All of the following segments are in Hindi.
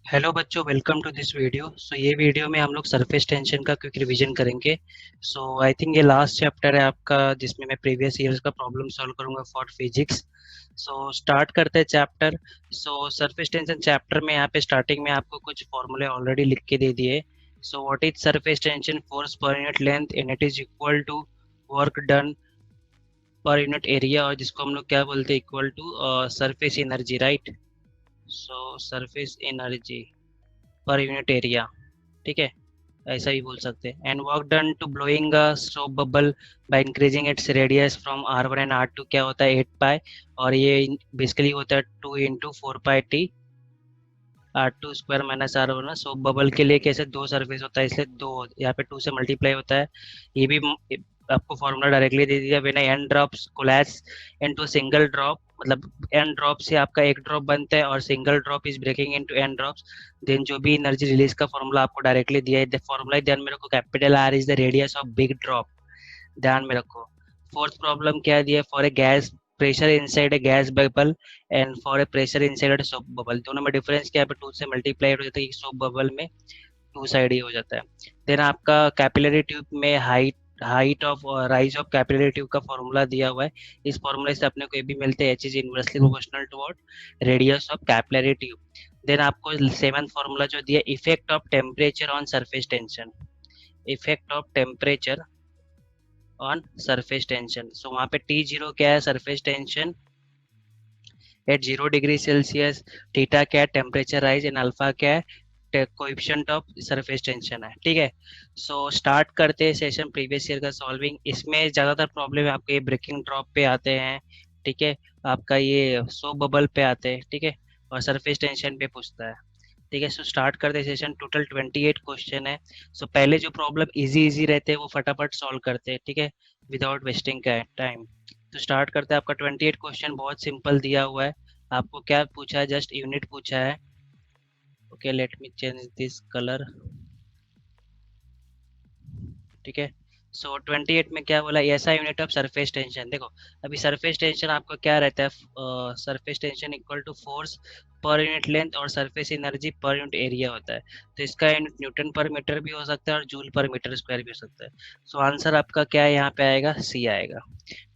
हेलो बच्चों, वेलकम टू दिस वीडियो। ये वीडियो में हम लोग सरफेस टेंशन का क्विक रिवीजन करेंगे। आई थिंक ये लास्ट चैप्टर है आपका, जिसमें मैं प्रीवियस ईयर्स का प्रॉब्लम सॉल्व करूंगा फॉर फिजिक्स। स्टार्ट करते हैं चैप्टर। सरफेस टेंशन चैप्टर में यहाँ पे स्टार्टिंग में आपको कुछ फॉर्मूले ऑलरेडी लिख के दे दिए। What is surface tension, force per unit length, and it is equal to work done per unit area, और जिसको हम लोग क्या बोलते हैं, equal to surface energy, right. Surface energy per unit area, ठीक है, ऐसा भी बोल सकते हैं। And work done to blowing a soap bubble by increasing its radius from R1 and R2 क्या होता है, 8 पाई। और ये बेसिकली होता है 2 इंटू 4 पाई T R2 square minus R1। Soap bubble के लिए कैसे, दो सरफेस होता है इसलिए दो, यहाँ पे 2 से मल्टीप्लाई होता है। ये भी आपको फॉर्मूला डायरेक्टली दे दिया, when N drops collapse into single drop, मतलब एन ड्रॉप से आपका एक ड्रॉप बनता है और single drop is breaking into N drops, then जो भी एनर्जी रिलीज का फॉर्मूला आपको डायरेक्टली दिया है, फॉर्मूला ध्यान में रखो, capital R is the radius of big drop, ध्यान में रखो। फोर्थ प्रॉब्लम क्या दिया, for a gas pressure inside a gas bubble and for a pressure inside a soap bubble, दोनों में डिफरेंस क्या है, 2 से मल्टीप्लाई हो जाता है, सोप बबल में 2 साइड ही हो जाता है। देन आपका कैपिलरी ट्यूब में height height of rise of capillary tube का फॉर्मूला दिया हुआ है। इस फॉर्मूले से अपने को ये भी मिलते हैं, H is inversely proportional to what, radius of capillary tube. Then आपको सेवंथ फॉर्मूला जो दिया, effect of temperature on surface tension, effect of temperature on surface tension. वहाँ पे T0 क्या है, surface tension at 0 degree Celsius, theta क्या है, टेम्परेचर राइज, एंड अल्फा क्या है, कोएफिशिएंट ऑफ सरफेस टेंशन है, ठीक है। स्टार्ट करते हैं सेशन प्रीवियस ईयर का सॉल्विंग। इसमें ज़्यादातर प्रॉब्लम आपके ब्रेकिंग ड्रॉप पे आते हैं, ठीक है, आपका ये सोप बबल पे आते हैं, ठीक है, और सरफेस टेंशन पे पूछता है, ठीक है। स्टार्ट करते हैं सेशन, टोटल 28 क्वेश्चन है। पहले जो प्रॉब्लम इजी इजी रहते हैं वो फटाफट सॉल्व करते हैं, ठीक है, विदाउट वेस्टिंग टाइम। स्टार्ट करते हैं, आपका 28 क्वेश्चन बहुत सिंपल दिया हुआ है। आपको क्या पूछा है, जस्ट यूनिट पूछा है। Okay, let me change this colour, ठीक है। 28 में क्या बोला, ऐसा यूनिट ऑफ सरफेस टेंशन, देखो अभी सरफेस टेंशन आपका क्या रहता है, surface tension equal to force per unit length और surface energy per unit area होता है। तो इसका यूनिट न्यूटन पर मीटर भी हो सकता है और जूल पर मीटर स्क्वायर भी हो सकता है। आंसर आपका क्या है, यहाँ पे आएगा सी आएगा,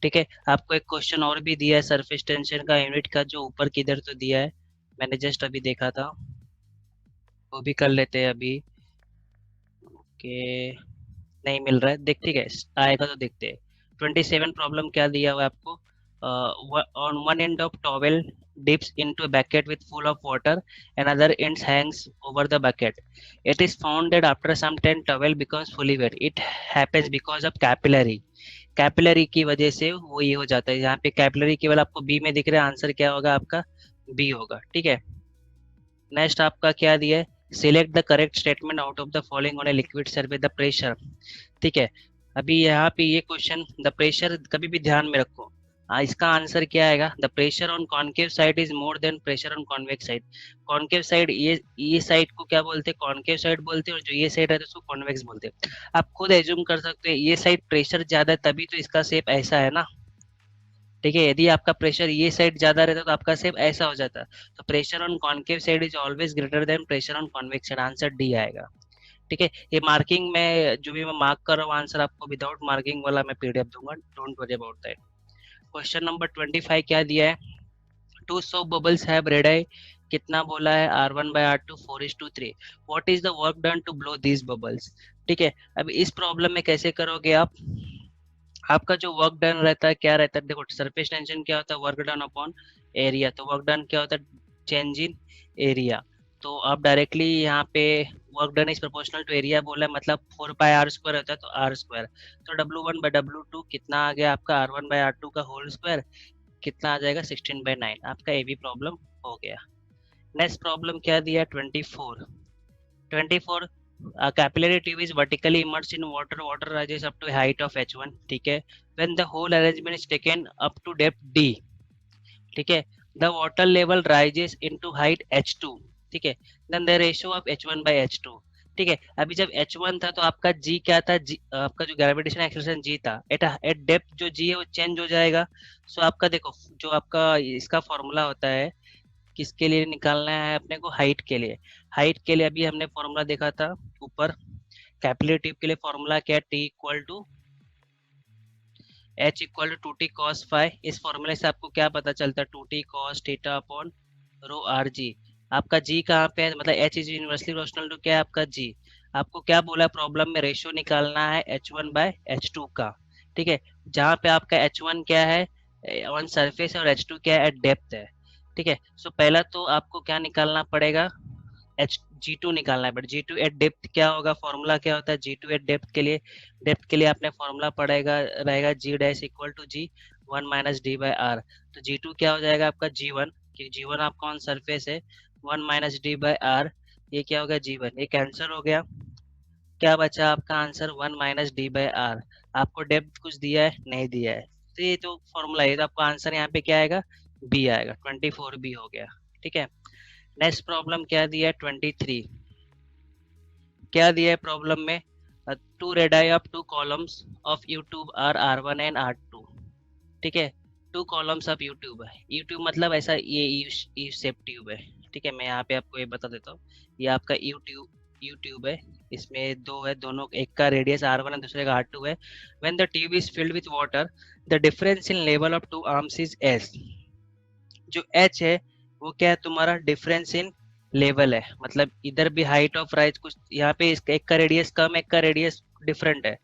ठीक है। आपको एक क्वेश्चन और भी दिया है सरफेस टेंशन का यूनिट का, जो ऊपर किधर तो दिया है, मैंने जस्ट अभी देखा था, वो भी कर लेते हैं अभी के, नहीं मिल रहा है, देख, ठीक है, आएगा तो देखते हैं। 27 प्रॉब्लम क्या दिया हुआ है आपको, on one end of towel dips into a bucket with full of water, another end hangs over the bucket. It is found that after some time towel becomes fully wet. It happens because of capillary. Capillary की वजह से वो ये हो जाता है। यहाँ पे कैपिलरी केवल आपको बी में दिख रहा है, आंसर क्या होगा आपका, बी होगा, ठीक है। नेक्स्ट आपका क्या दिया है, select the correct statement out of the following on a liquid survey the pressure, ठीक है। अभी यहाँ पे ये क्वेश्चन, द प्रेशर कभी भी ध्यान में रखो, इसका आंसर क्या आएगा, the pressure on concave side is more than pressure on convex side. Concave side, ये साइड को क्या बोलते हैं, कॉन्केव साइड बोलते हैं, और जो ये साइड है तो उसको कॉन्वेक्स बोलते हैं। आप खुद एज्यूम कर सकते हैं, ये साइड प्रेशर ज्यादा है तभी तो इसका शेप ऐसा है ना, ठीक है। यदि आपका प्रेशर ये साइड ज्यादा रहता तो आपका शेप ऐसा हो जाता। तो pressure on concave side is always greater than pressure on convex side, answer D आएगा, ठीक है। ये मार्किंग में जो भी मैं मार्क कर रहा हूँ आंसर आपको विदाउट मार्किंग वाला मैं पीडीएफ दूंगा, don't worry about that. Question number 25 क्या दिया है, two soap bubbles have radii, कितना बोला है, R1/R2 4:3। What is the work done to blow these bubbles, ठीक है। अब इस प्रॉब्लम में कैसे करोगे आप, आपका जो वर्क डन रहता है क्या रहता है, देखो सरफेस टेंशन क्या होता है, वर्क डन अपॉन एरिया, तो वर्क डन क्या होता है, चेंज इन एरिया। तो आप डायरेक्टली यहाँ पे work done is proportional to area बोला है, मतलब 4 पाई R² होता है तो R², तो W1/W2 कितना आ गया आपका, R1/R2 का होल स्क्वायर, कितना आ जाएगा 16/9, आपका ये भी प्रॉब्लम हो गया। नेक्स्ट प्रॉब्लम क्या दिया, 24 capillary tube is vertically immersed in water. Water rises up to a height of h1, ठीक है, when the whole arrangement is taken up to depth d, ठीक है, the water level rises into height h2, ठीक है, then the ratio of h1/h2, ठीक है। अभी जब h1 था तो आपका g क्या था, g, आपका जो ग्रेविटेशन एक्सेलरेशन g था, एट डेप्थ जो g है वो चेंज हो जाएगा। आपका देखो जो आपका इसका फॉर्मूला होता है, किसके लिए निकालना है अपने को? हाइट के लिए। हाइट के लिए अभी हमने फॉर्मूला देखा था ऊपर, कैपिलरी ट्यूब के लिए फॉर्मूला क्या है? T equal to H equal to T cos phi. इस फॉर्मूले से आपको क्या पता चलता है? Two T cos theta upon rho R G. आपका जी कहाँ पे है? मतलब H is universally proportional to क्या है आपका? जी। आपको क्या बोला प्रॉब्लम में? रेशियो निकालना है H one by H two का। ठीक है, जहाँ पे आपका एच वन क्या है ऑन सरफेस और एच टू क्या है? एट डेप्थ है। ठीक है, सो पहला तो आपको क्या निकालना पड़ेगा? एच जी टू निकालना है। But G two at depth क्या होगा? फॉर्मूला क्या होता है जी टू एट डेप्थ के लिए? डेप्थ के लिए आपने फॉर्मूला पड़ेगा रहेगा g dash equal to g one minus D by R. तो जी टू क्या हो जाएगा आपका? जी वन, क्योंकि जी वन आपका ऑन सरफेस है, one minus D by R, ये क्या होगा? जी वन। ये कैंसर हो गया। क्या बचा आपका answer? One minus D by R. आपको डेप्थ कुछ दिया है? नहीं दिया है। तो ये जो फॉर्मूला है तो आपका आंसर यहाँ पे क्या आएगा? बी आएगा, 24 बी हो गया। ठीक है, नेक्स्ट प्रॉब्लम क्या दिया है? 23। क्या दिया है प्रॉब्लम में? Two radii of two columns of U tube R R one and R two. ठीक है, टू कॉलम्स ऑफ यूट्यूब है। यूट्यूब मतलब ऐसा ये यू शेप ट्यूब है। ठीक है, मैं यहाँ पे आपको ये बता देता हूँ, ये आपका यूट्यूब यूट्यूब है। इसमें दो है, दोनों एक का रेडियस आर वन है, दूसरे का आर टू है। When the tube is filled with water, the difference in level of two arms is S. जो एच है वो क्या है तुम्हारा? डिफरेंस इन लेवल है। मतलब इधर भी हाइट ऑफ राइज कुछ, यहाँ पे इसका एक का रेडियस कम, एक का रेडियस डिफरेंट है।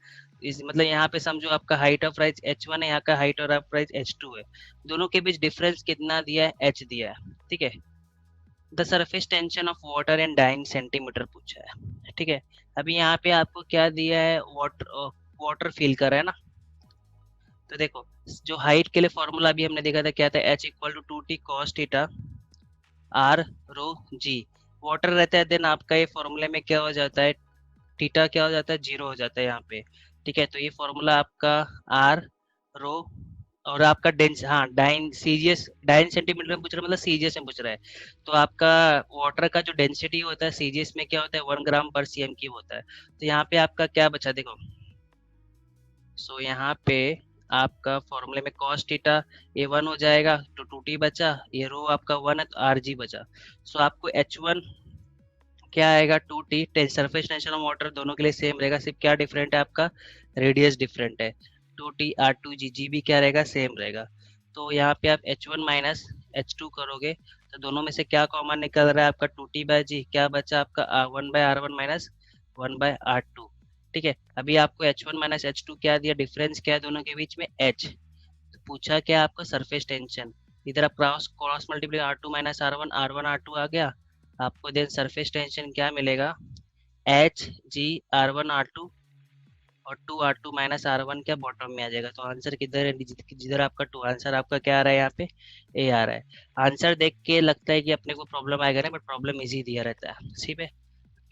इस मतलब यहाँ पे समझो आपका height of rise H one है, यहाँ का height of rise H two है। दोनों के बीच डिफरेंस कितना दिया है? एच दिया है। ठीक है, the surface tension of water and 9 centimetre पूछा है। ठीक है, अभी यहाँ पे आपको क्या दिया है? वाटर, वाटर फील कर रहा है ना। तो देखो, जो हाइट के लिए फॉर्मूला अभी हमने देखा था क्या था? H equal to two T cos theta R rho G. Water रहता है देन आपका ये फॉर्मूले में क्या हो जाता है? थीटा क्या हो जाता है? जीरो हो जाता है यहाँ पे। ठीक है, तो ये फॉर्मूला आपका आर रो और आपका डेंस, हाँ डाइन सीजीएस, डाइन सेंटीमीटर में पूछ रहा है, मतलब सीजीएस में पूछ रहा है। तो आपका वाटर का जो डेंसिटी होता है सीजीएस में क्या होता है? 1 ग्राम पर सीएम क्यूब होता है। तो यहाँ पे आपका क्या बचा देखो, सो यहाँ पे आपका फॉर्मूले में cos थीटा ए वन हो जाएगा, तो टू टी बचा, ये रो आपका वन है तो आर जी बचा। सो आपको एच वन क्या आएगा? Two T. Surface tension of water दोनों के लिए सेम रहेगा, सिर्फ क्या डिफरेंट है आपका? रेडियस डिफरेंट है। टू टी आर टू जी, जी भी क्या रहेगा? सेम रहेगा। तो यहाँ पे आप H one minus H to करोगे तो दोनों में से क्या कॉमन निकल रहा है आपका? Two T by G. क्या बचा आपका? One by R one minus one by R two. ठीक है, अभी आपको H one minus H two क्या दिया? डिफरेंस क्या है दोनों के बीच में? एच। तो पूछा क्या आपका? Surface tension. इधर आप cross cross multiply R two minus R one R two आ गया। आपको देन सरफेस टेंशन क्या मिलेगा? H G R one R two और two R two minus R one क्या बॉटम में आ जाएगा। तो आंसर किधर है? जिधर आपका टू, आंसर आपका क्या आ रहा है यहाँ पे? ए आ रहा है। आंसर देख के लगता है कि अपने को प्रॉब्लम आएगा ना, बट प्रॉब्लम इजी दिया रहता है।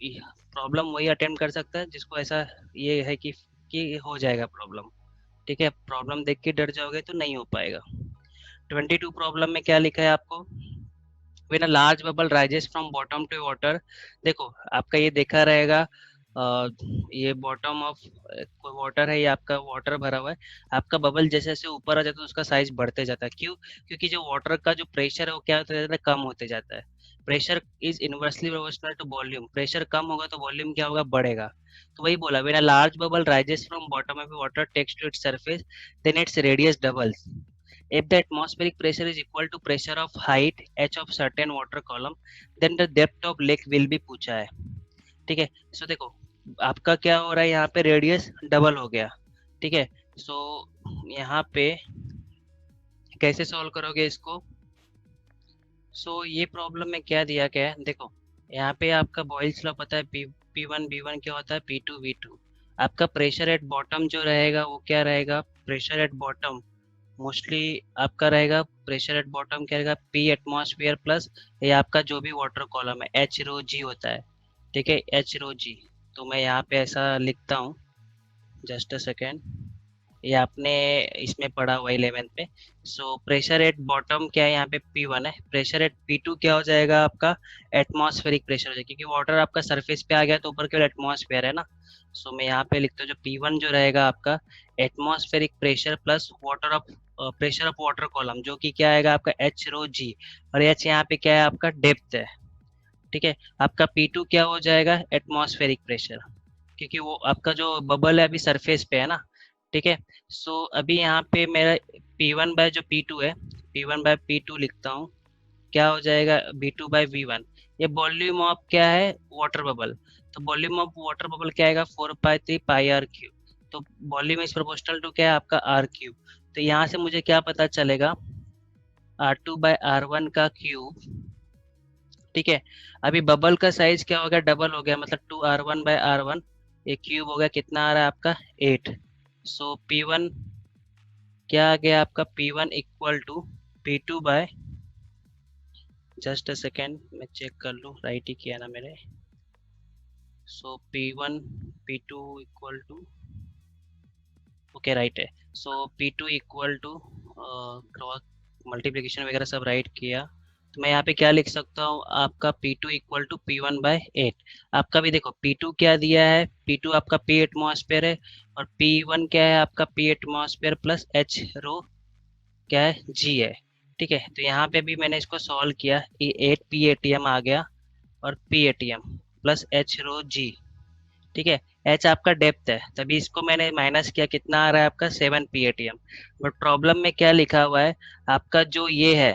ठीक है, प्रॉब्लम वही अटेम्प्ट कर सकता है जिसको ऐसा ये है कि हो जाएगा प्रॉब्लम। ठीक है, प्रॉब्लम देख के डर जाओगे तो नहीं हो पाएगा। 22 प्रॉब्लम में क्या लिखा है आपको? When a large bubble rises from bottom to water. देखो आपका ये देखा रहेगा, ये बॉटम ऑफ कोई वाटर है, ये आपका वाटर भरा हुआ है। आपका बबल जैसे जैसे ऊपर आ जाता है उसका साइज बढ़ते जाता है। क्यों? क्योंकि जो वाटर का जो प्रेशर है वो क्या होता जाता है? कम होते जाता है। Pressure is inversely proportional to volume. Pressure कम होगा तो वॉल्यूम क्या होगा? बढ़ेगा। तो वही बोला, when a large bubble rises from bottom of water takes to its surface, then its radius doubles. If the atmospheric pressure is equal to pressure of height h of certain water column, then the depth of lake will be पूछा है। ठीक है, सो देखो आपका क्या हो रहा है यहाँ पे? रेडियस डबल हो गया। ठीक है, सो यहाँ पे कैसे सॉल्व करोगे इसको? सो ये प्रॉब्लम में क्या दिया गया है देखो, यहाँ पे आपका बॉयल्स लॉ पता है, पी वन बी वन क्या होता है? P two V two. आपका प्रेशर एट बॉटम जो रहेगा वो क्या रहेगा? प्रेशर एट बॉटम मोस्टली आपका रहेगा, प्रेशर एट बॉटम क्या रहेगा? पी एटमॉस्फेयर प्लस ये आपका जो भी वाटर कॉलम है एच रो जी होता है। ठीक है, एच रो जी। तो मैं यहाँ पे ऐसा लिखता हूँ, जस्ट अ सेकेंड। ये आपने इसमें पढ़ा हुआ 11th में। सो प्रेशर एट बॉटम क्या है यहाँ पे P1 है, प्रेशर एट P2 क्या हो जाएगा आपका एटमॉस्फेरिक प्रेशर हो जाएगा, क्योंकि वाटर आपका सरफेस पे आ गया तो ऊपर केवल एटमॉस्फेयर है ना। सो मैं यहाँ पे लिखता हूँ जो P1 जो रहेगा आपका atmospheric pressure plus water of pressure of water column, जो कि क्या आएगा आपका एच रो जी, और एच यहाँ पे क्या है आपका डेप्थ है। ठीक है, आपका P2 क्या हो जाएगा एटमॉस्फेरिक प्रेशर, क्योंकि वो आपका जो बबल है अभी सरफेस पे है ना। ठीक है, सो अभी यहाँ पे मेरा P1 बाय जो P2 है, P1 बाय P2 लिखता हूँ, क्या हो जाएगा B2 बाय V1। ये वॉल्यूम ऑफ क्या है वाटर बबल, तो वॉल्यूम ऑफ वाटर बबल क्या आएगा 4 पाई 3 पाई आर क्यूब, तो वॉल्यूम इज प्रोपोर्शनल टू क्या है आपका आर क्यूब। तो यहाँ से मुझे क्या पता चलेगा R2 बाय R1 का क्यूब। ठीक है, अभी बबल का साइज क्या हो गया डबल हो गया, मतलब 2R1 बाय R1, ये क्यूब हो गया, कितना आ रहा है आपका 8। सो P1 क्या आ गया आपका P1 equal to P2 by, just a second मैं चेक कर लूँ राइट ही किया ना मैंने। So P1 P2 equal to, okay right है। So P2 equal to cross multiplication वगैरह सब राइट किया, तो मैं यहाँ पे क्या लिख सकता हूँ आपका P2 इक्वल टू P1/8। आपका भी देखो P2 क्या दिया है, P2 आपका P एटमॉस्फेयर है, और P1 क्या है आपका P एटमॉस्फेयर प्लस H रो क्या है G है। ठीक है, तो यहाँ पे भी मैंने इसको सॉल्व किया, ये 8 P ATM आ गया और P ATM प्लस H रो G। ठीक है, एच आपका डेप्थ है, तभी इसको मैंने माइनस किया, कितना आ रहा है आपका 7 PATM। बट प्रॉब्लम में क्या लिखा हुआ है आपका जो ये है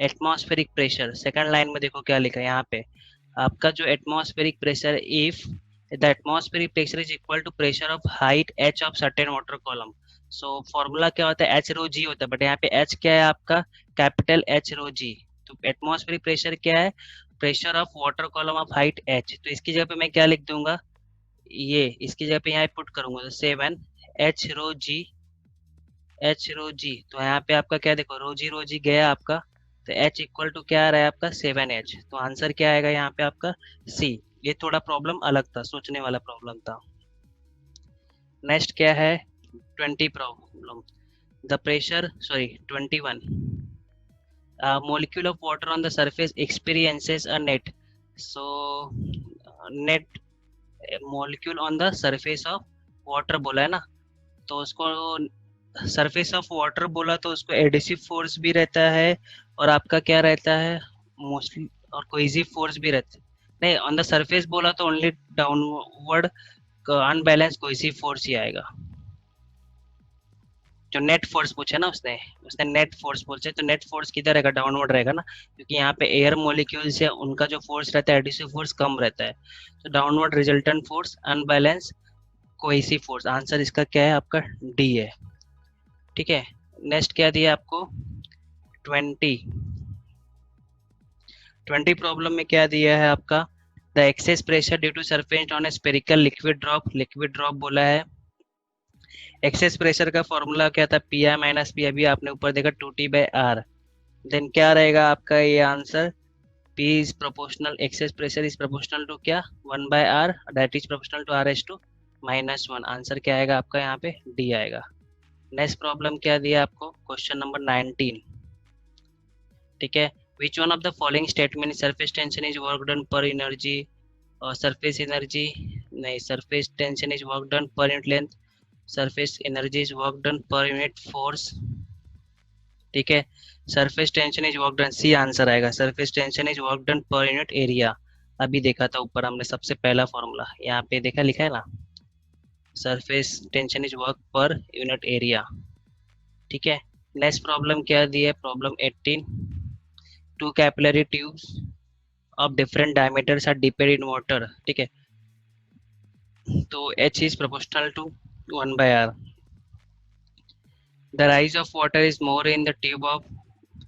एटमॉस्फेरिक प्रेशर, सेकंड लाइन में देखो क्या लिखा है यहाँ पे, आपका जो atmospheric pressure if the atmospheric pressure is equal to pressure of height H of certain water column. So formula क्या होता है एच रो जी होता है, बट यहाँ पे एच क्या है आपका कैपिटल एच रो जी। तो एटमॉस्फेरिक प्रेशर क्या है pressure of water column of height H, तो इसकी जगह पे मैं क्या लिख दूंगा, ये इसकी जगह पे यहाँ पुट करूंगा तो 7 एच रो जी, तो यहाँ पे आपका क्या देखो रो जी गया आपका, तो एच इक्वल टू क्या आ रहा है आपका 7H, तो आंसर क्या आएगा यहाँ पे आपका सी। ये थोड़ा प्रॉब्लम अलग था, सोचने वाला प्रॉब्लम था। नेक्स्ट क्या है 20 problem, the pressure sorry 21 molecule of water on the surface experiences a net, so net molecule on the surface of water बोला है ना, तो उसको सरफेस ऑफ वाटर बोला तो उसको एडिसिव फोर्स भी रहता है, और आपका क्या रहता है मोस्टली, और कोइजिव फोर्स भी रहता है। नहीं, ऑन द सरफेस बोला तो ओनली डाउनवर्ड अनबैलेंस कोइजिव फोर्स ही आएगा। जो नेट फोर्स पूछा ना उसने उसने नेट फोर्स पूछे, तो नेट फोर्स किधर रहेगा डाउनवर्ड रहेगा ना, क्योंकि यहाँ पे एयर मोलिक्यूल्स है उनका जो फोर्स रहता है एडिसिव फोर्स कम रहता है, तो downward resultant force unbalance cohesive force, answer इसका क्या है आपका डी है। ठीक है, नेक्स्ट क्या दिया आपको 20 20 प्रॉब्लम में क्या दिया है आपका the excess pressure due to surface on a spherical liquid drop बोला है। एक्सेस प्रेशर का फॉर्मूला क्या था पी आई माइनस पी, अभी आपने ऊपर देखा 2T/R, देन क्या रहेगा आपका ये answer P is proportional, excess pressure is proportional to क्या 1/R, that is proportional to R/-1, answer क्या आएगा आपका यहाँ पे डी आएगा। नेक्स्ट प्रॉब्लम क्या दिया आपको क्वेश्चन नंबर 19। ठीक है, which one of the following statement surface tension is work done per energy, और सरफेस एनर्जी नहीं, surface tension is work done per unit length, surface energy is work done per unit force. ठीक है, surface tension is work done, C answer आएगा, surface tension is work done per unit area. अभी देखा था ऊपर हमने सबसे पहला फॉर्मूला, यहाँ पे देखा लिखा है ना surface tension is work per unit area. ठीक है, नेक्स्ट प्रॉब्लम क्या दी है problem 18, two capillary tubes of different diameters are dipped in water. ठीक है, तो H is proportional to 1/R, the rise of water is more in the tube of,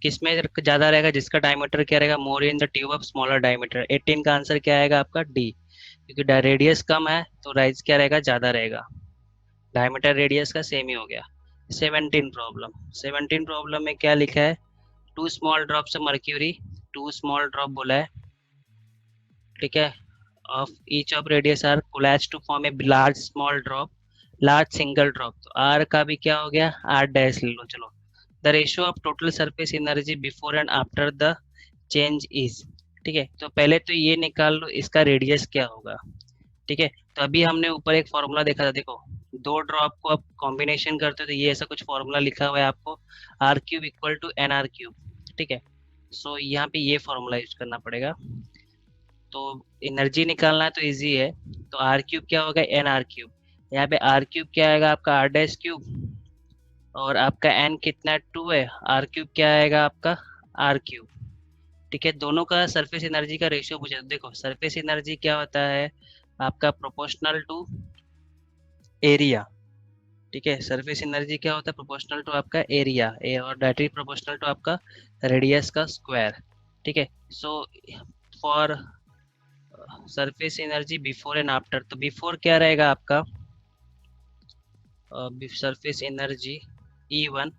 किसमें ज्यादा रहेगा जिसका डायमीटर क्या रहेगा more in the tube of smaller diameter. 18 का आंसर क्या आएगा आपका डी, क्योंकि रेडियस कम है तो राइज क्या रहेगा ज्यादा रहेगा, डायमीटर रेडियस का सेम ही हो गया। 17 प्रॉब्लम में क्या लिखा है two small drops of mercury, two small drop बोला है। ठीक है, of each of radius are collapsed to form a large small drop, large single drop, तो आर का भी क्या हो गया, आर डैश ले लो। चलो, the ratio of total surface energy before and after the change is, ठीक है। तो पहले तो ये निकाल लो इसका रेडियस क्या होगा, ठीक है। तो अभी हमने ऊपर एक फॉर्मूला देखा था, देखो दो ड्रॉप को आप कॉम्बिनेशन करते हो तो ये ऐसा कुछ फॉर्मूला लिखा हुआ है आपको, R cube equal to N R cube, ठीक है। सो यहाँ पे ये फॉर्मूला यूज करना पड़ेगा। तो एनर्जी निकालना है तो इजी है, तो आर क्यूब क्या होगा, एन आर क्यूब। यहाँ पे आर क्यूब क्या आएगा आपका, आर डैश क्यूब, और आपका एन कितना 2 है, आर क्यूब क्या आएगा आपका, आर क्यूब, ठीक है। दोनों का सरफेस एनर्जी का रेशियो पूछा, देखो सरफेस एनर्जी क्या होता है आपका, प्रोपोर्शनल टू एरिया, ठीक है। सरफेस एनर्जी क्या होता है, प्रोपोर्शनल टू आपका एरिया ए, और दैट इज प्रोपोर्शनल टू आपका रेडियस का स्क्वायर, ठीक है। So for surface energy before and after, तो बिफोर क्या रहेगा आपका, surface energy E1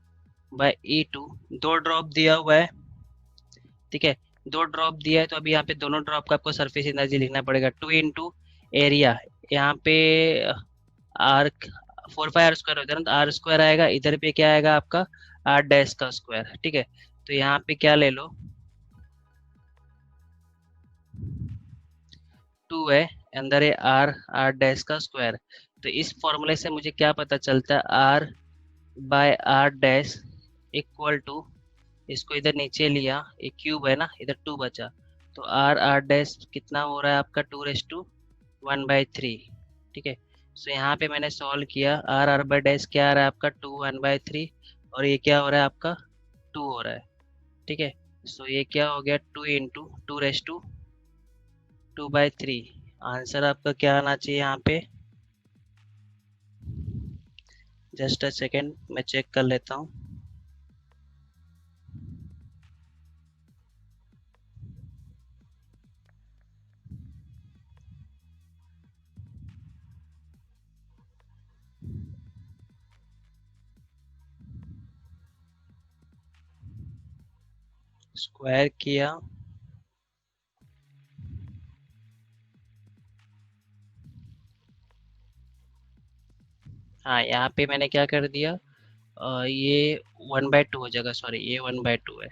bye E2, दो ड्रॉप दिया हुआ है, ठीक है। दो ड्रॉप दिया है तो अभी यहाँ पे दोनों ड्रॉप का आपको सरफेस एनर्जी लिखना पड़ेगा, 2 इंटू एरिया, यहाँ पे आर 4 पाई आर स्क्वायर होता है ना, तो आर स्क्वायर आएगा, इधर पे क्या आएगा आपका, आर डैश का स्क्वायर, ठीक है। तो यहाँ पे क्या ले लो, 2 है, अंदर है आर, आर डैश का स्क्वायर। तो इस फॉर्मूले से मुझे क्या पता चलता है, R by R dash equal to, इसको इधर नीचे लिया, एक क्यूब है ना, इधर 2 बचा, तो आर आर डैश कितना हो रहा है आपका, 2^1/3, ठीक है। सो यहाँ पे मैंने सॉल्व किया, आर आर बाय डैश क्या आ रहा है आपका, 2 1/3, और ये क्या हो रहा है आपका, 2 हो रहा है, ठीक है। सो ये क्या हो गया, 2 इंटू 2^2/3। आंसर आपका क्या आना चाहिए यहाँ पे, जस्ट अ सेकेंड मैं चेक कर लेता हूँ। स्क्वायर किया, हाँ यहाँ पे मैंने क्या कर दिया, ये 1/2 हो जाएगा, सॉरी ये 1/2 है,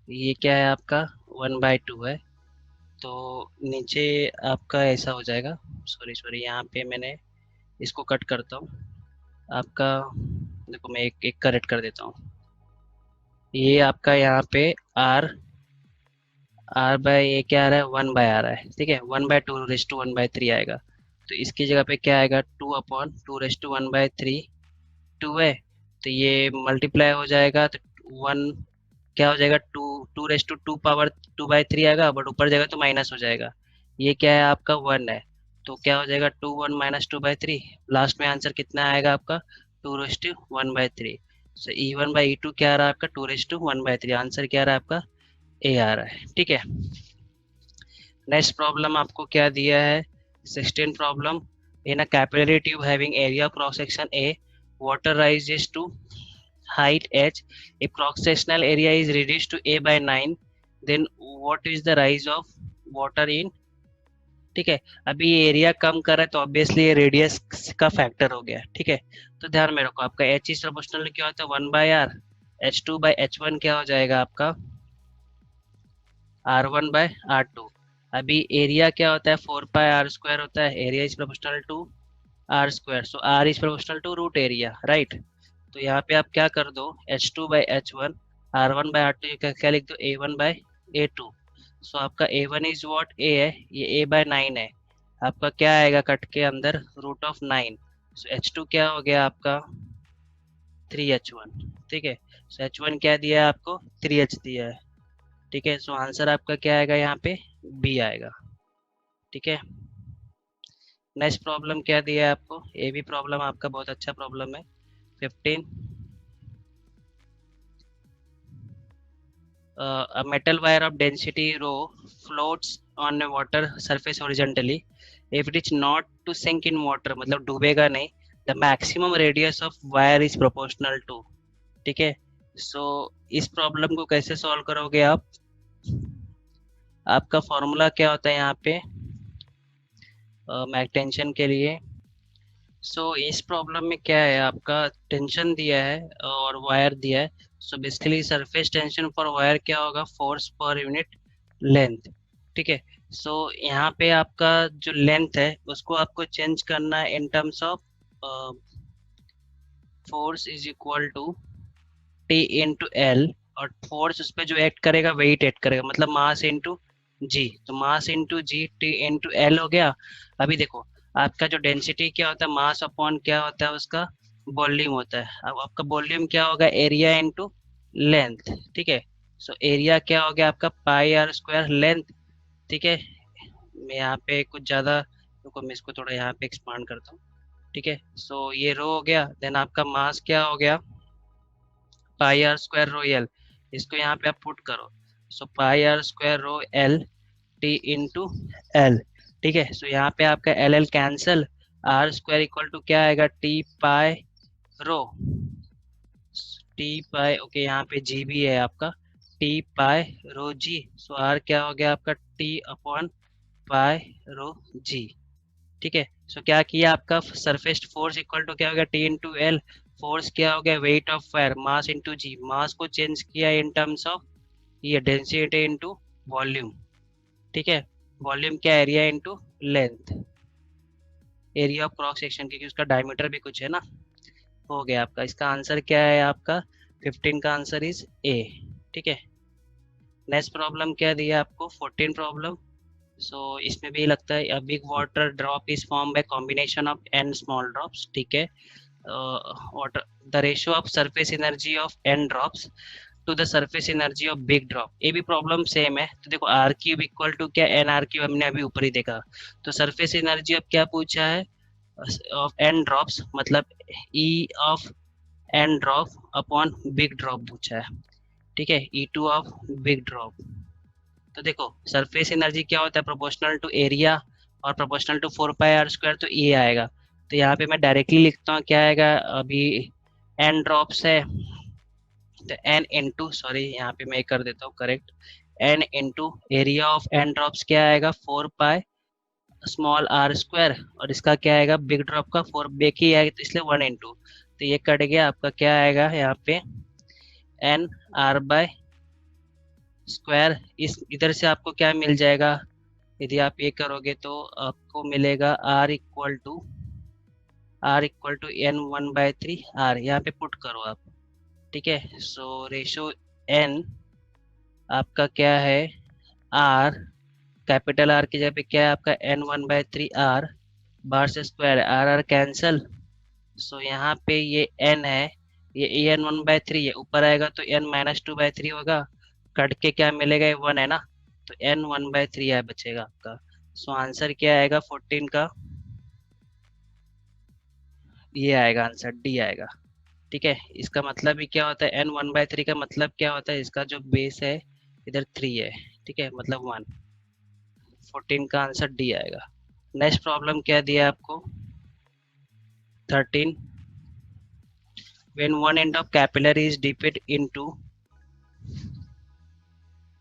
ये क्या है आपका 1/2 है, तो नीचे आपका ऐसा हो जाएगा, सॉरी सॉरी यहाँ पे मैंने इसको कट करता हूँ आपका, देखो मैं एक एक करेक्ट कर देता हूँ, ये आपका यहाँ पे आर, आर बाय ये क्या आ रहा है, 1 बाय आ रहा है, ठीक है, 1/2 रेस टू 1/3 आएगा, तो इसकी जगह पे क्या आएगा, 2/2 रेस टू 1/3, 2 है, तो ये मल्टीप्लाई हो जाएगा, तो 1 क्या हो जाएगा, 2 2 रेस टू 2 पावर 2/3 आएगा, बट ऊपर जाएगा तो माइनस हो जाएगा, ये क्या है आपका 1 है, तो क्या हो जाएगा 2 1 - 2/3, लास्ट में आंसर कितना आएगा आपका, 2/1/3। सो E1/E2 क्या आ रहा है आपका, 2/1/3, आंसर क्या आ रहा है आपका, ए आ रहा है, ठीक है। नेक्स्ट प्रॉब्लम आपको क्या दिया है, 16 problem, in a capillary tube having area cross section A, water rises to height h, if cross sectional area is reduced to a by 9, then what is the rise of water in, ठीक है। अभी ये एरिया कम कर रहा है तो ऑब्वियसली ये रेडियस का फैक्टर हो गया, ठीक है। तो ध्यान में रखो, आपका एच इज प्रोपोर्शनल क्या होता है, 1/r, H2/H1 क्या हो जाएगा आपका, R1/R2। अभी एरिया क्या होता है, 4 पाई r² होता है, area is proportional to r², so r is proportional to root area, right. तो यहाँ पे आप क्या कर दो, H2/H1, R1/R2 क्या लिख दो, A1/A2। सो आपका A1 इज वॉट, A है, ये A/9 है, आपका क्या आएगा कट के अंदर, √9। सो H2 क्या हो गया आपका, 3H1, ठीक है। सो H1 क्या दिया है आपको, 3H दिया है, ठीक है। सो आंसर आपका क्या आएगा यहाँ पे, बी आएगा, ठीक है। नेक्स्ट प्रॉब्लम क्या दिया है आपको, ये भी प्रॉब्लम आपका बहुत अच्छा प्रॉब्लम है, 15, a metal wire of density rho floats on a water surface horizontally, if it is not to sink in water, मतलब डूबेगा नहीं, the maximum radius of wire is proportional to, ठीक है। सो इस प्रॉब्लम को कैसे सॉल्व करोगे आप, आपका फॉर्मूला क्या होता है यहाँ पे मैक टेंशन के लिए, इस प्रॉब्लम में क्या है, आपका टेंशन दिया है और वायर दिया है। Basically surface tension for wire क्या होगा, फोर्स पर यूनिट लेंथ। ठीक है। यहाँ पे आपका जो लेंथ है उसको आपको चेंज करना है in terms of force is equal to T into L, और फोर्स उस पर जो एक्ट करेगा वेट एक्ट करेगा, मतलब मास इंटू जी। तो मास into G T into L हो गया। अभी देखो, आपका जो डेंसिटी क्या होता है, मास अपॉन क्या होता है उसका, वॉल्यूम होता है। अब आपका वॉल्यूम क्या होगा, एरिया इंटू लेंथ। ठीक है। एरिया क्या हो गया आपका, पाई आर स्क्वायर लेंथ। ठीक है। मैं यहाँ पे कुछ ज़्यादा, रुको मैं इसको थोड़ा यहाँ पे एक्सपांड करता हूँ। ठीक है। ये रो हो गया। देन आपका मास क्या हो गया, pi are square rho L. इसको यहाँ पे आप पुट करो। Pi are square rho L T into L. ठीक है। यहाँ पे आपका L L cancel, R square equal to क्या आएगा, T pi rho, T pi. Okay, यहाँ पे जी भी है आपका, T pi row g. Are क्या हो गया आपका, टी अपॉन पाई रो जी। ठीक है। क्या किया आपका, सरफेस फोर्स इक्वल टू क्या हो गया, टी इंटू एल। फोर्स क्या हो गया, weight of fire, mass into g. Mass को चेंज किया इन टर्म्स ऑफ ये डेंसिटी इंटू वॉल्यूम। ठीक है। वॉल्यूम क्या, area into length, area of cross section, क्योंकि उसका डायमीटर भी कुछ है ना। हो गया आपका, इसका आंसर क्या है आपका, 15 का आंसर इज ए। ठीक है। नेक्स्ट प्रॉब्लम क्या दिया आपको, 14 प्रॉब्लम। इसमें भी लगता है, a big water drop is form by combination of N small drops. ठीक है। Water, the ratio of surface energy of N drops to the surface energy of big drop. ये भी प्रॉब्लम सेम है। तो देखो, आर क्यूब इक्वल टू क्या, एन आर क्यूब, हमने अभी ऊपर ही देखा। तो सरफेस एनर्जी अब क्या पूछा है, ऑफ एन ड्रॉप्स, मतलब E of n drop upon big drop पूछा है। ठीक है, E two of big drop. तो देखो, सरफेस एनर्जी क्या होता है, प्रोपोर्शनल टू एरिया और proportional to 4 pi are square, तो ये आएगा। तो यहाँ पे मैं डायरेक्टली लिखता हूँ, क्या आएगा, अभी एन ड्रॉप्स है तो एन इंटू, सॉरी यहाँ पे मैं कर देता हूँ correct, n into area of N drops क्या आएगा, 4 पाई स्मॉल आर स्क्वायर, और इसका क्या आएगा, बिग ड्रॉप का 4 बेक ही आएगा, तो इसलिए 1 इंटू। तो ये कट गया, आपका क्या आएगा यहाँ पे, एन आर बाय स्क्वायर। इस इधर से आपको क्या मिल जाएगा, यदि आप ये करोगे तो आपको मिलेगा are equal to n1/3 are, यहाँ पे पुट करो आप। ठीक है। रेशो एन आपका क्या है, आर, कैपिटल आर की जगह पे क्या है आपका, n1/3 आर, बार से स्क्वायर है, आर आर कैंसल। यहाँ पे ये n है, ये n1/3 है, ऊपर आएगा तो n-2/3 होगा, कट के क्या मिलेगा, ये 1 है ना, तो n1/3 है बचेगा आपका। आंसर क्या आएगा 14 का, ये आएगा आंसर, डी आएगा। ठीक है। इसका मतलब ही क्या होता है, n1/3 का मतलब क्या होता है, इसका जो बेस है इधर 3 है। ठीक है, मतलब 1। 14 का आंसर डी आएगा। नेक्स्ट प्रॉब्लम क्या दिया आपको, 13, when one end of capillary is dipped into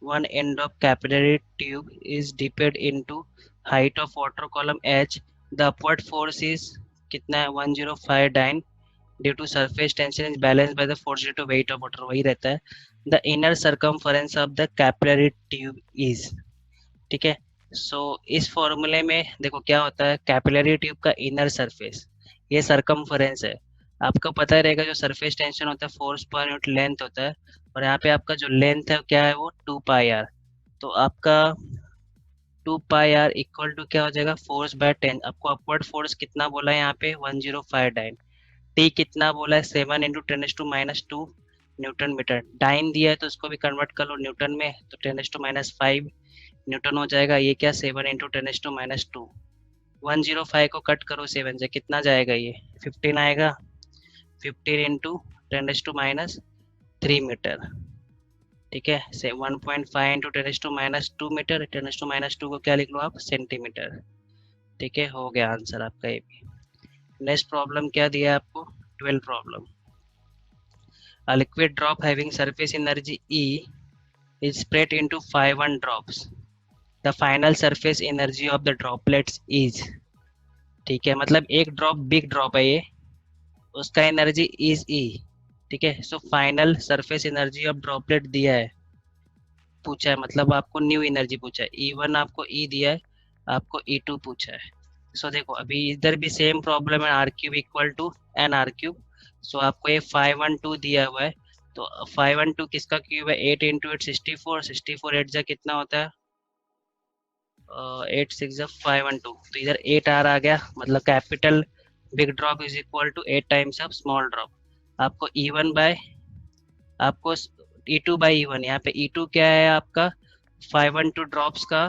one end of capillary tube is dipped into height of water column h, the upward force is कितना है, 105 dyne, due to surface tension is balanced by the force due to weight of water, वही रहता है। the inner circumference of the capillary tube is। ठीक है। इस फॉर्मूले में देखो क्या होता है, कैपिलरी ट्यूब का इनर सरफेस, ये सरकमफरेंस है। आपको पता ही रहेगा, जो सरफेस टेंशन होता है फोर्स पर यूनिट लेंथ होता है, और यहाँ पे आपका जो लेंथ है क्या है, वो 2 पाई आर। तो आपका 2 पाई आर इक्वल टू क्या हो जाएगा, फोर्स बाय 10। आपको अपवर्ड फोर्स कितना बोला है यहाँ पे, 105 डाइन। टी कितना बोला है, 7 × 10⁻², न्यूटन मीटर। डाइन दिया है तो उसको भी कन्वर्ट कर लो न्यूटन में, तो 10⁻5 न्यूटन हो जाएगा। ये क्या, 7 × 10⁻²। 105 को कट करो 7 से, कितना जाएगा, ये 15 आएगा। 15 × 10⁻³ मीटर। ठीक है, से 1.5 × 10⁻² मीटर, 10⁻² को क्या लिख लो आप, सेंटीमीटर। ठीक है, हो गया आंसर आपका ये भी। नेक्स्ट प्रॉब्लम क्या दिया है आपको, 12 problem. A liquid drop having surface energy E is spread into 5 drops. The final surface energy of the droplets is। ठीक है, मतलब एक ड्रॉप बिग ड्रॉप है ये, उसका एनर्जी इज ई। ठीक है, so final surface energy of droplet दिया है, पूछा है, मतलब आपको न्यू एनर्जी पूछा है। E1 आपको ई दिया है, आपको E2 पूछा है। सो देखो अभी इधर भी सेम प्रॉब्लम है, R cube equal to N R cube. So आपको ये 512 दिया हुआ है, तो 512 किसका क्यूब है? 8 इंटू एट 64, 64 एट जा कितना होता है? 8 6 जा 512, तो इधर 8 आर आ गया, मतलब capital big drop is equal to 8 times of small drop. आपको E1 बाय, आपको E2 बाई E1, यहाँ पे E2 क्या है आपका? 512 ड्रॉप्स का,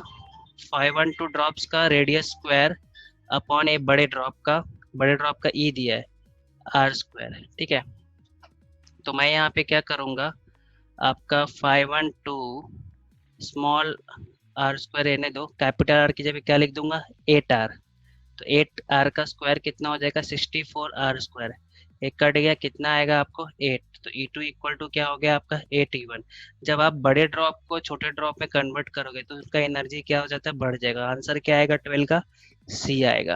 512 ड्रॉप्स का रेडियस स्क्वायर अपॉन ए बड़े ड्रॉप का, बड़े ड्रॉप का ई दिया है आर स्क्वायर। ठीक है, तो मैं यहाँ पे क्या करूँगा, आपका 512 स्मॉल आर स्क्वायर रहने दो, कैपिटल आर की जगह क्या लिख दूंगा? 8 आर। तो 8 आर का स्क्वायर कितना हो जाएगा? 64 आर स्क्वायर। एक कट गया, कितना आएगा आपको? 8। तो E2 इक्वल टू क्या हो गया आपका? 8 E1। जब आप बड़े ड्रॉप को छोटे ड्रॉप में कन्वर्ट करोगे तो उसका एनर्जी क्या हो जाता है? बढ़ जाएगा। आंसर क्या आएगा 12 का? सी आएगा।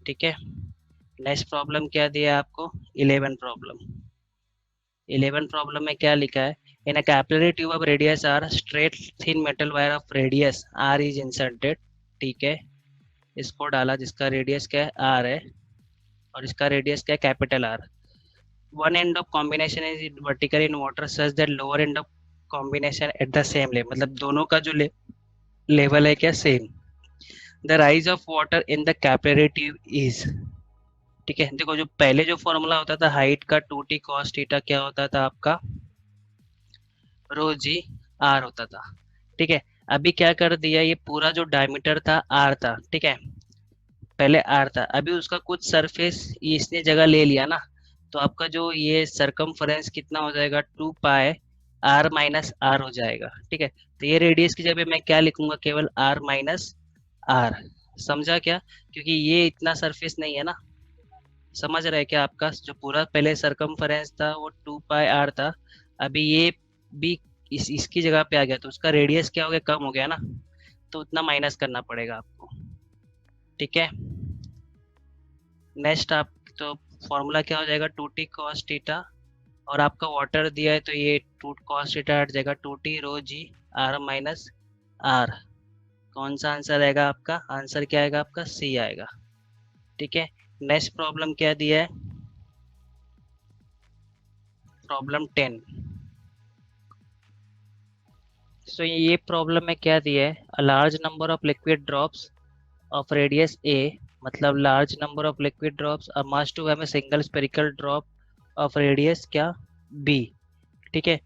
ठीक है, नेक्स्ट प्रॉब्लम क्या दिया है आपको? 11 प्रॉब्लम। 11 प्रॉब्लम में क्या लिखा है? In a capillary tube of radius R, straight thin metal wire of radius R is inserted. ठीक है, इसको डाला जिसका रेडियस क्या है? आर है, और इसका रेडियस क्या है? Capital R. One end of combination is vertical in water such that lower end of combination at the same level, मतलब दोनों का जो लेवल है क्या? Same. The rise of water in the capillary tube is. ठीक है, देखो जो पहले जो फॉर्मूला होता था हाइट का 2t cos थीटा, क्या होता था आपका? रो जी आर होता था। ठीक है, अभी क्या कर दिया, ये पूरा जो डायमीटर था आर था, ठीक है, पहले आर था, अभी उसका कुछ सरफेस इसने जगह ले लिया ना, तो आपका जो ये सरकमफ्रेंस कितना हो जाएगा? 2 पाई आर माइनस आर हो जाएगा। ठीक है, तो ये रेडियस की जगह मैं क्या लिखूंगा? केवल आर माइनस आर। समझा क्या? क्योंकि ये इतना सरफेस नहीं है ना। समझ रहे हैं क्या? आपका जो पूरा पहले सरकमफ्रेंस था वो 2 पाई आर था, अभी ये भी इसकी जगह पे आ गया, तो उसका रेडियस क्या हो गया? कम हो गया ना, तो उतना माइनस करना पड़ेगा आपको। ठीक है, नेक्स्ट आप, तो फॉर्मूला क्या हो जाएगा? 2t cos थीटा, और आपका वाटर दिया है तो ये 2 cos थीटा हट जाएगा, 2t rho g r minus r. कौन सा आंसर आएगा आपका? आंसर क्या आएगा आपका? सी आएगा। ठीक है, नेक्स्ट प्रॉब्लम क्या दिया है? प्रॉब्लम 10। सो ये प्रॉब्लम में क्या दिया है? A large number of liquid drops of radius A, मतलब large number of liquid drops are must to have a single spherical drop of radius क्या? बी। ठीक है,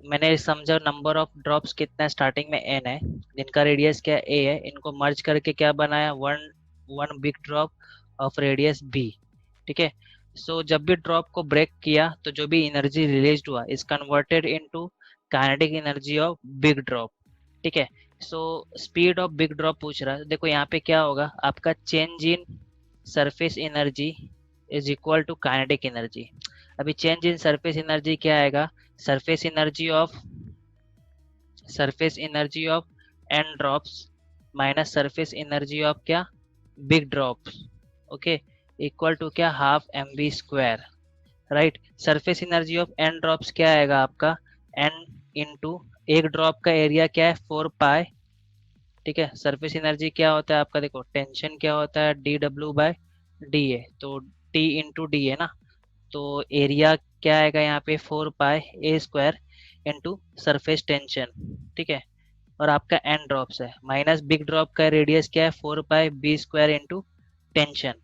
मैंने समझा नंबर ऑफ ड्रॉप्स कितना है, स्टार्टिंग में एन है, जिनका रेडियस क्या? ए है, इनको मर्ज करके क्या बनाया? One one big drop of radius b. ठीक है, सो जब भी ड्रॉप को ब्रेक किया तो जो भी एनर्जी रिलीज हुआ is converted into kinetic energy of big drop. ठीक है, so speed of big drop पूछ रहा है, देखो यहाँ पे क्या होगा आपका? Change in surface energy is equal to kinetic energy. अभी चेंज इन सरफेस एनर्जी क्या आएगा? Surface energy of, surface energy of N drops minus surface energy of क्या? Big drops. Okay, equal to क्या? Half M v square. Right, surface energy of N drops क्या आएगा आपका? एन इंटू एक ड्रॉप का एरिया क्या है? 4 पाई। ठीक है, सरफेस एनर्जी क्या होता है आपका? देखो टेंशन क्या होता है? D W by d A, तो टी इंटू डी है ना, तो एरिया क्या आएगा यहाँ पे? 4 pi A square into surface tension. ठीक है, और आपका एन ड्रॉप्स है, माइनस बिग ड्रॉप का रेडियस क्या है? 4 pi B square into tension.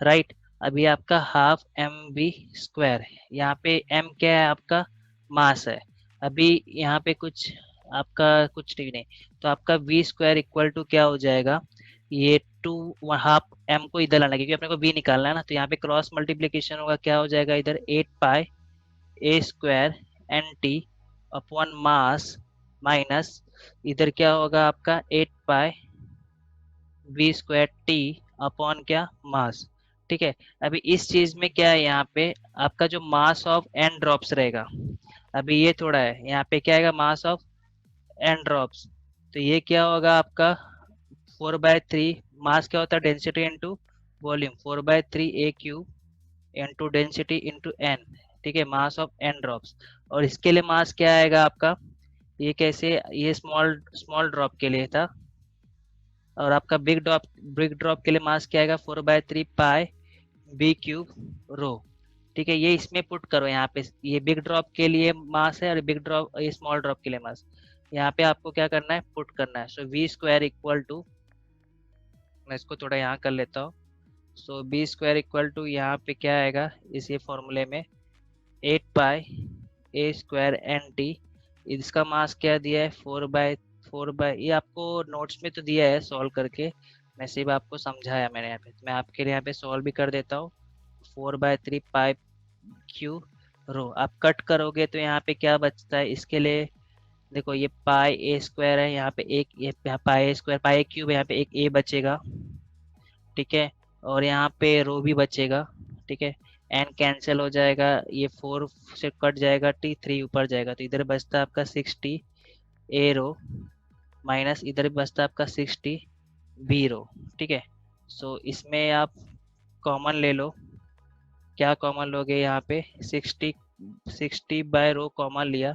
Right, अभी आपका हाफ एम बी स्क्वायर, यहाँ पे एम क्या है आपका? मास है। अभी यहाँ पे कुछ आपका कुछ ठीक नहीं, तो आपका वी स्क्वायर इक्वल टू क्या हो जाएगा? ये टू, हाफ एम को इधर लाना है, क्योंकि अपने को वी निकालना है ना, तो यहाँ पे क्रॉस मल्टीप्लीकेशन होगा, क्या हो जाएगा इधर? 8 pi A square N T upon mass, minus इधर क्या होगा आपका? 8 pi v square T upon क्या? मास। ठीक है, अभी इस चीज में क्या है यहाँ पे? आपका जो मास ऑफ एन ड्रॉप्स रहेगा, अभी ये थोड़ा है, यहाँ पे क्या आएगा? मास ऑफ एन ड्रॉप्स, तो ये क्या होगा आपका? 4/3 मास क्या होता है, density into volume, 4/3 a³ into density into n, ठीक है, मास ऑफ एन ड्रॉप्स। और इसके लिए मास क्या आएगा आपका, ये कैसे, ये स्मॉल स्मॉल ड्रॉप के लिए था, और आपका बिग ड्रॉप के लिए मास क्या आएगा, 4/3 π b³ रो, ठीक है। ये इसमें पुट करो यहाँ पे, ये बिग ड्रॉप के लिए मास है और बिग ड्रॉप, ये स्मॉल ड्रॉप के लिए मास, यहाँ पे आपको क्या करना है, पुट करना है। सो v² इक्वल टू, मैं इसको थोड़ा यहाँ कर लेता हूँ। सो b² इक्वल टू यहाँ पे क्या आएगा इस ये फॉर्मूले में, 8π a² nt, इसका मास क्या दिया है, 4/4, ये आपको नोट्स में तो दिया है सॉल्व करके, मैं सिर्फ आपको समझाया मैंने यहाँ पे, तो मैं आपके लिए यहाँ पे सॉल्व भी कर देता हूँ। 4/3 π³ आप कट करोगे तो यहाँ पे क्या बचता है, इसके लिए देखो, ये πa² है, यहाँ पे एक, ये πa², πa³ यहाँ पे एक a बचेगा, ठीक है, और यहाँ पे रो भी बचेगा, ठीक है। एन कैंसिल हो जाएगा, ये 4 से कट जाएगा, t 3 ऊपर जाएगा, तो इधर बचता है आपका 60 a रो, माइनस इधर बचता है आपका 60 b रो, ठीक है। सो इसमें आप कॉमन ले लो, क्या कॉमन लोगे यहाँ पे, 60 बाय रो कॉमन लिया,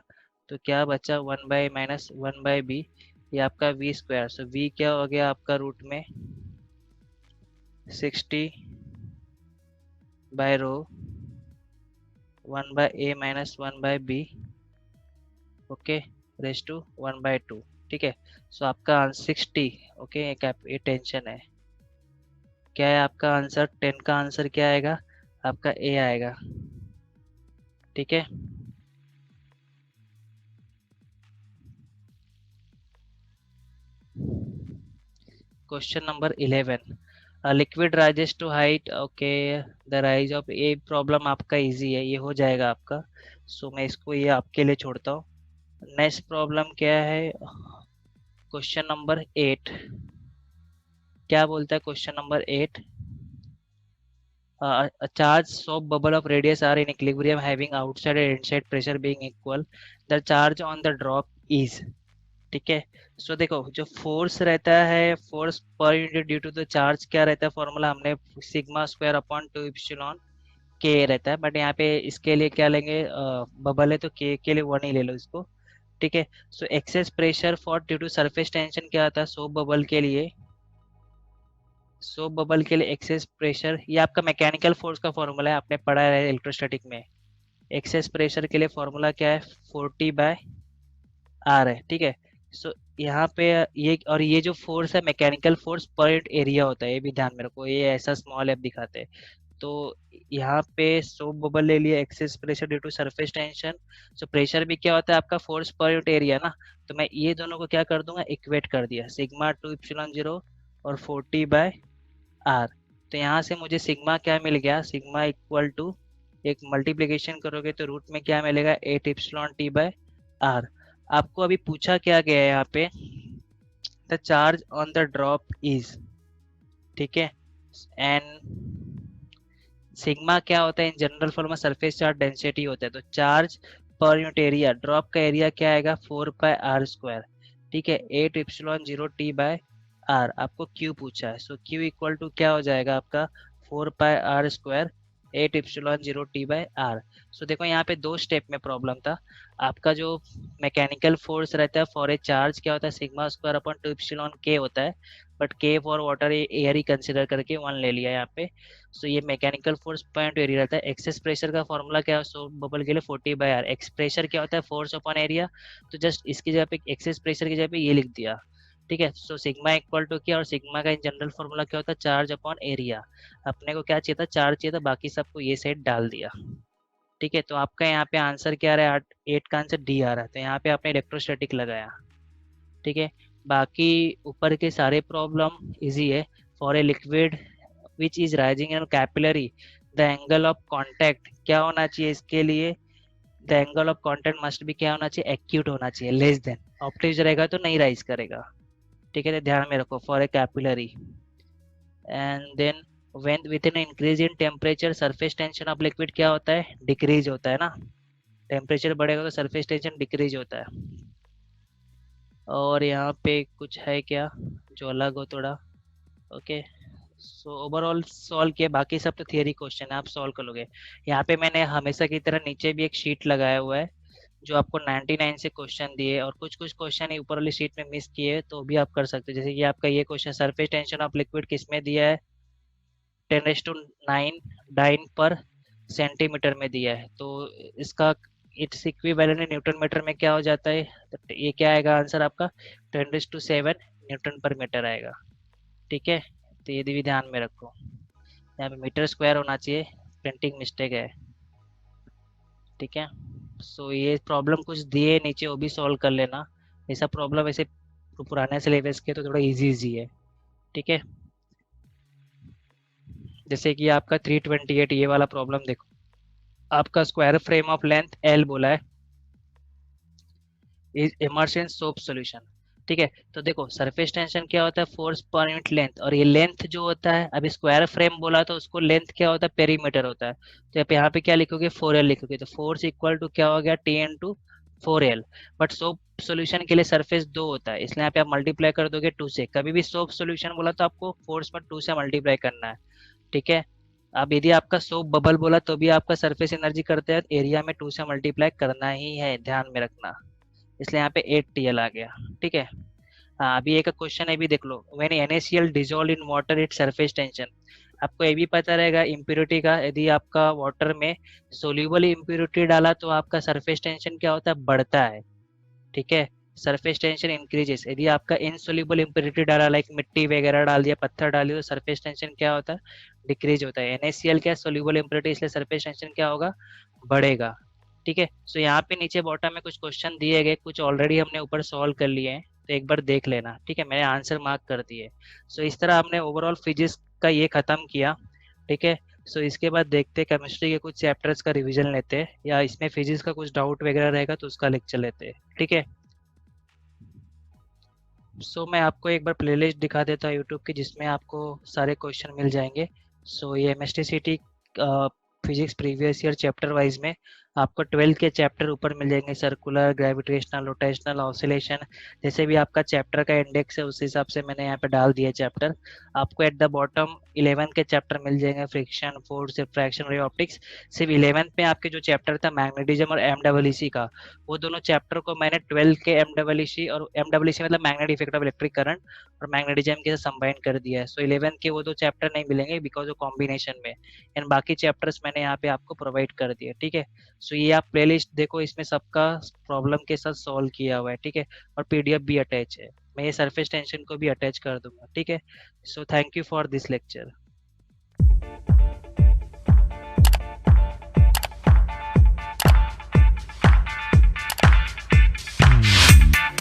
तो क्या बचा, 1/-1/b, ये आपका v², सो v क्या हो गया आपका रूट में 60/रो 1/a-1/b, ओके, रेस टू 1/2, ठीक है। सो आपका 60, ओके, ये टेंशन है, क्या है आपका आंसर, 10 का आंसर क्या आएगा आपका, ए आएगा, ठीक है। Question number 11, liquid rises to height, okay, the rise of, a problem आपका इजी है, ये हो जाएगा आपका। सो मैं इसको ये आपके लिए छोड़ता हूँ। नेक्स्ट प्रॉब्लम क्या है, क्वेश्चन नंबर 8, क्या बोलता है question number 8, a charge soap bubble of radius r in equilibrium having outside and inside pressure being equal, the charge on the drop is, ठीक है। सो देखो, जो फोर्स रहता है, force per unit due to the charge क्या रहता है, फॉर्मूला हमने σ²/2ε के रहता है, बट यहाँ पे इसके लिए क्या लेंगे, बबल है तो के लिए 1 ही ले लो इसको, ठीक है। So excess pressure for due to surface tension क्या आता है, सोप बबल के लिए, सोप बबल के लिए एक्सेस प्रेशर, ये आपका मैकेनिकल फोर्स का फॉर्मूला है, आपने पढ़ा है इलेक्ट्रोस्टैटिक में। एक्सेस प्रेशर के लिए फॉर्मूला क्या है, 40/r है, ठीक है। सो यहाँ पे ये, और ये जो फोर्स है mechanical force per unit area होता है, ये भी ध्यान में रखो, ये ऐसा स्मॉल एफ दिखाते हैं। तो यहाँ पे सोप बबल ले लिया, excess pressure due to surface tension, so pressure भी क्या होता है आपका, फोर्स पर यूनिट एरिया ना, तो मैं ये दोनों को क्या कर दूंगा, इक्वेट कर दिया, σ2ε0 और 40/r। तो यहाँ से मुझे सिग्मा क्या मिल गया, सिग्मा इक्वल टू, एक मल्टीप्लीकेशन करोगे तो रूट में क्या मिलेगा, 8ε/t/r। आपको अभी पूछा क्या गया है यहाँ पे, the charge on the drop is, ठीक है, एंड सिग्मा क्या होता है इन जनरल फॉर्म में, सरफेस चार्ज डेंसिटी होता है, तो चार्ज पर यूनिट एरिया, ड्रॉप का एरिया क्या आएगा, 4πr², ठीक है, 8ε0t/r। आपको क्यू पूछा है, सो क्यू इक्वल टू क्या हो जाएगा आपका, 4πr², 8ε0t/r। सो देखो यहाँ पे दो स्टेप में प्रॉब्लम था, आपका जो मैकेनिकल फोर्स रहता है फॉर ए चार्ज क्या होता है, σ²/2ε k होता है, बट के for water air he consider करके 1 ले लिया यहाँ पे। सो ये मैकेनिकल फोर्स पॉइंट एरिया रहता है। एक्सेस प्रेशर का फॉर्मूला क्या है, सो बबल के लिए 40/r, एक्स प्रेशर क्या होता है, फोर्स अपॉन एरिया, तो जस्ट इसकी जगह पे एक्सेस प्रेशर की जगह पे ये लिख दिया, ठीक है। सो सिग्मा इक्वल टू किया, और सिग्मा का इन जनरल फॉर्मूला क्या होता है, चार्ज अपॉन एरिया, अपने को क्या चाहिए था, चार्ज चाहिए था, बाकी सबको ये साइड डाल दिया, ठीक है। तो आपका यहाँ पे आंसर क्या आ रहा है, 8 का आंसर डी आ रहा है, तो यहाँ पे आपने इलेक्ट्रोस्टैटिक लगाया, ठीक है। बाकी ऊपर के सारे प्रॉब्लम इजी है। For a liquid which is rising in capillary, the angle of contact क्या होना चाहिए इसके लिए, the angle of contact must भी क्या होना चाहिए, एक्यूट होना चाहिए, लेस देन, ऑप्टिज रहेगा तो नहीं राइज करेगा, ठीक है, तो ध्यान में रखो for a capillary. And then when with in increase in temperature surface tension of liquid क्या होता है, डिक्रीज होता है ना, टेम्परेचर बढ़ेगा तो सरफेस टेंशन डिक्रीज होता है। और यहाँ पे कुछ है क्या जो अलग हो थोड़ा, ओके। सो ओवरऑल सॉल्व किया, बाकी सब तो थियरी क्वेश्चन है, आप सॉल्व कर लोगे। यहाँ पे मैंने हमेशा की तरह नीचे भी एक शीट लगाया हुआ है जो आपको 99 से क्वेश्चन दिए, और कुछ कुछ क्वेश्चन ऊपर वाली शीट में मिस किए तो भी आप कर सकते हो। जैसे कि आपका ये question, surface tension of liquid किस में दिया है, 10⁹ डाइन पर सेंटीमीटर में दिया है, तो इसका इट्स इक्विवेलेंट न्यूटन मीटर में क्या हो जाता है, तो ये क्या आएगा आंसर आपका, 10⁷ न्यूटन पर मीटर आएगा। ठीक है, तो ये भी ध्यान में रखो, यहाँ पे मीटर स्क्वायर होना चाहिए, प्रिंटिंग मिस्टेक है। ठीक है, सो ये प्रॉब्लम कुछ दिए नीचे वो भी सॉल्व कर लेना। ऐसा प्रॉब्लम ऐसे पुराने सिलेबस के तो थोड़ा इजी इजी है। ठीक है, जैसे कि आपका 328 ये वाला प्रॉब्लम देखो, आपका square frame of length L बोला है, इज इमर्शन सोप सॉल्यूशन। ठीक है, तो देखो सरफेस टेंशन क्या होता है, फोर्स पर यूनिट लेंथ, और ये लेंथ जो होता है, अभी स्क्वायर फ्रेम बोला तो उसको लेंथ क्या होता है, पेरीमीटर होता है। तो आप यहाँ पे क्या लिखोगे, 4L लिखोगे, तो फोर्स इक्वल टू क्या हो गया, T into 4L। But soap solution के लिए सरफेस दो होता है, इसलिए यहाँ पे आप मल्टीप्लाई कर दोगे 2 से। कभी भी सोप सॉल्यूशन बोला तो आपको फोर्स पर 2 से मल्टीप्लाई करना है। ठीक है, अब यदि आपका सोप बबल बोला तो भी आपका सरफेस एनर्जी करते हैं एरिया में 2 से मल्टीप्लाई करना ही है, ध्यान में रखना। इसलिए यहाँ पे 8TL आ गया। ठीक है, हाँ अभी एक क्वेश्चन है भी देख लो, when NaCl dissolve in water it surface tension. आपको ये भी पता रहेगा इम्प्योरिटी का, यदि आपका वाटर में सोल्यूबल इम्प्योरिटी डाला तो आपका सरफेस टेंशन क्या होता है, बढ़ता है। ठीक है, सरफेस टेंशन इंक्रीजेस, यदि आपका इनसोल्यूबल इम्प्योरिटी डाला, लाइक मिट्टी वगैरह डाल दिया, पत्थर डाल दिया, तो सरफेस टेंशन क्या होता है, डिक्रीज होता है। NaCl क्या सोल्यूबल इम्प्योरिटी, इसलिए सरफेस टेंशन क्या होगा, बढ़ेगा। ठीक है, सो यहाँ पे नीचे बॉटम में कुछ क्वेश्चन दिए गए, कुछ ऑलरेडी हमने ऊपर सॉल्व कर लिए हैं, तो एक बार देख लेना। ठीक है, मैंने आंसर मार्क कर दिए। सो इस तरह हमने ओवरऑल फिजिक्स का ये खत्म किया। ठीक है, सो इसके बाद देखते हैं केमिस्ट्री के कुछ चैप्टर्स का रिवीजन लेते हैं, या इसमें फिजिक्स का कुछ डाउट वगैरह रहेगा तो उसका लेक्चर लेते हैं। ठीक है, मैं आपको एक बार प्लेलिस्ट दिखा देता हूँ यूट्यूब की, जिसमें आपको सारे क्वेश्चन मिल जाएंगे। ये MSTCT physics previous year chapter wise में आपको 12 के चैप्टर ऊपर मिल जाएंगे, सर्कुलर, ग्रेविटेशनल, रोटेशनल, ऑसिलेशन, जैसे भी आपका चैप्टर का इंडेक्स है उस हिसाब से मैंने यहाँ पे डाल दिया चैप्टर। आपको एट द बॉटम 11 के चैप्टर मिल जाएंगे, friction, force, refraction, ray optics. सिर्फ 11th में आपके जो चैप्टर था मैग्नेटिज्म और MEEC का, वो दोनों चैप्टर को मैंने 12 के MEEC, और MEEC मतलब magnetic effect of electric current, और मैग्नेटिज्म के साथ कंबाइन कर दिया है। 11th के वो दो चैप्टर नहीं मिलेंगे बिकॉज वो कॉम्बिनेशन में, एंड बाकी चैप्टर्स मैंने यहाँ पे आपको प्रोवाइड कर दिया। ठीक है, ये आप प्लेलिस्ट देखो, इसमें सबका प्रॉब्लम के साथ सॉल्व किया हुआ है। ठीक है, और PDF भी अटैच है, मैं ये सरफेस टेंशन को भी अटैच कर दूंगा। ठीक है, thank you for this lecture.